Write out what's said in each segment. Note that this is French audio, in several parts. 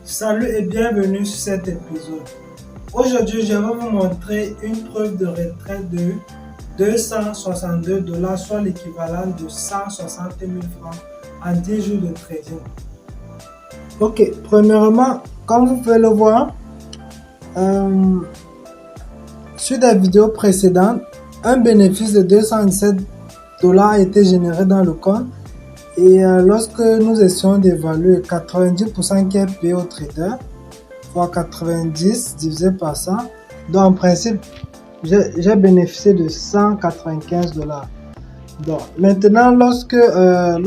Salut et bienvenue sur cet épisode. Aujourd'hui, je vais vous montrer une preuve de retraite de 262 dollars, soit l'équivalent de 160 000 francs en 10 jours de trading. Ok, premièrement, comme vous pouvez le voir, sur des vidéos précédentes, un bénéfice de 217 dollars a été généré dans le compte. Et lorsque nous essayons d'évaluer 90% qui est payé au trader, fois 90 divisé par 100, donc en principe, j'ai bénéficié de 195 dollars. Donc maintenant, lorsque je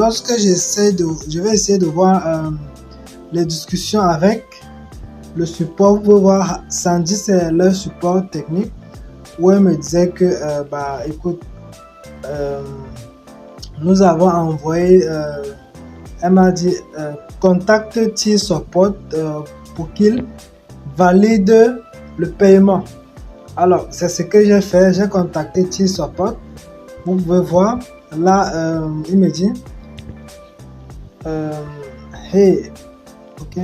vais essayer de voir les discussions avec le support, vous pouvez voir, Sandy, c'est leur support technique, où elle me disait que, écoute, nous avons envoyé, elle m'a dit, contacte T-Support pour qu'il valide le paiement. Alors, c'est ce que j'ai fait, j'ai contacté T-Support. Vous pouvez voir, là, il me dit, hey, ok,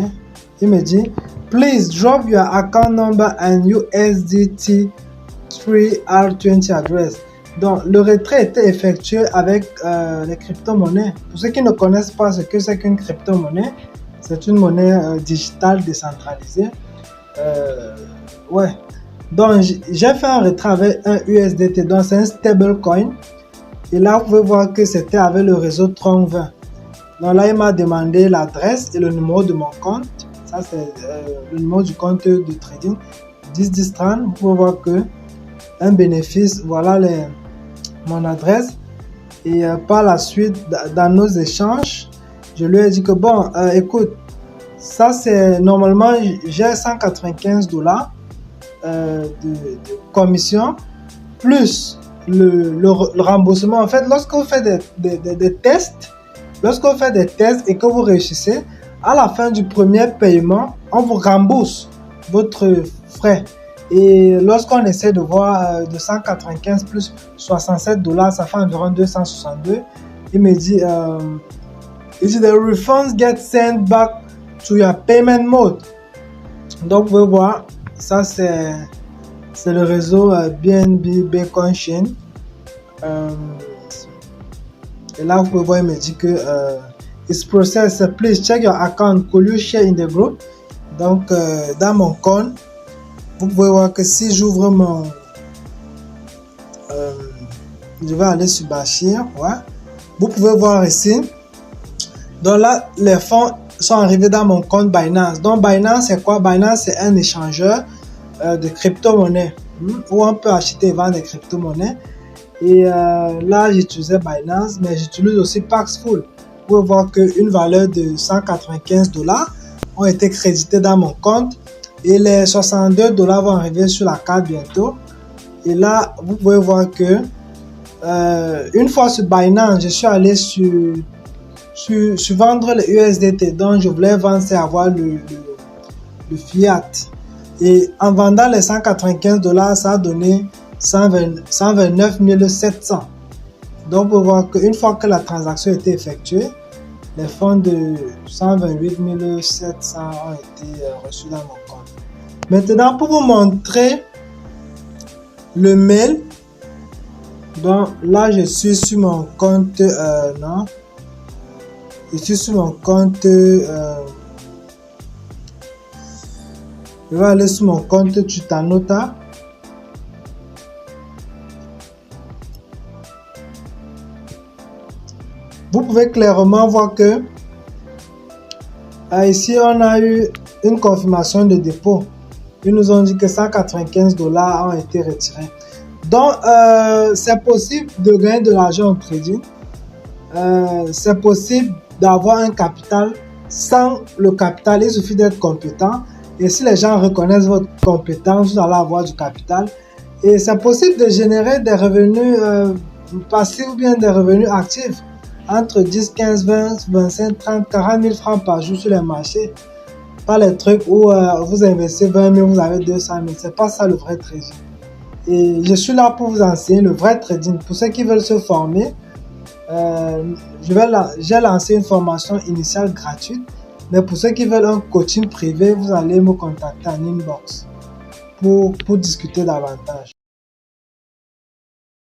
il me dit, please drop your account number and USDT 3R20 address. Donc, le retrait était effectué avec les crypto-monnaies. Pour ceux qui ne connaissent pas ce que c'est qu'une crypto-monnaie, c'est une monnaie digitale décentralisée. Ouais. Donc, j'ai fait un retrait avec un USDT, donc c'est un stablecoin. Et là, vous pouvez voir que c'était avec le réseau Tron20. Donc là, il m'a demandé l'adresse et le numéro de mon compte. Ça, c'est le numéro du compte de trading. 101030. Vous pouvez voir que un bénéfice, voilà mon adresse. Et par la suite, dans nos échanges, je lui ai dit que bon, écoute, ça c'est normalement, j'ai 195 dollars de commission, plus le remboursement. En fait, lorsque vous faites des tests, et que vous réussissez, à la fin du premier paiement, on vous rembourse votre frais. Et lorsqu'on essaie de voir de 195 plus 67 dollars, ça fait environ 262. Il me dit, the refunds get sent back to your payment mode. Donc, vous pouvez voir, ça c'est le réseau BNB Bitcoin Chain. Et là, vous pouvez voir, il me dit que it's processed. Please check your account. Could you share in the group? Donc, dans mon compte, vous pouvez voir que si j'ouvre mon... je vais aller sur Bashir. Ouais. Vous pouvez voir ici. Donc là, les fonds sont arrivés dans mon compte Binance. Donc Binance, c'est quoi? Binance, c'est un échangeur de crypto-monnaies. Où on peut acheter et vendre des crypto-monnaies. Et là, j'utilisais Binance, mais j'utilise aussi Paxful. Vous pouvez voir qu'une valeur de 195 dollars ont été crédités dans mon compte. Et les 62 dollars vont arriver sur la carte bientôt. Et là, vous pouvez voir que une fois sur Binance, je suis allé sur vendre les USDT. Donc, je voulais vendre, c'est avoir le fiat. Et en vendant les 195 dollars, ça a donné 129 700. Donc, vous pouvez voir qu'une fois que la transaction a été effectuée, les fonds de 128 700 ont été reçus dans mon compte. Maintenant, pour vous montrer le mail, donc là, je suis sur mon compte, non, je suis sur mon compte, je vais aller sur mon compte Tutanota. Vous pouvez clairement voir que ici, on a eu une confirmation de dépôt. Ils nous ont dit que 195 dollars ont été retirés. Donc, c'est possible de gagner de l'argent en trading. C'est possible d'avoir un capital. Sans le capital, il suffit d'être compétent. Et si les gens reconnaissent votre compétence, vous allez avoir du capital. Et c'est possible de générer des revenus passifs ou bien des revenus actifs. Entre 10, 15, 20, 25, 30, 40 000 francs par jour sur les marchés. Pas les trucs où vous investissez 20 000, vous avez 200 000. C'est pas ça le vrai trading. Et je suis là pour vous enseigner le vrai trading. Pour ceux qui veulent se former, j'ai lancé une formation initiale gratuite Mais pour ceux qui veulent un coaching privé, vous allez me contacter en inbox pour discuter davantage.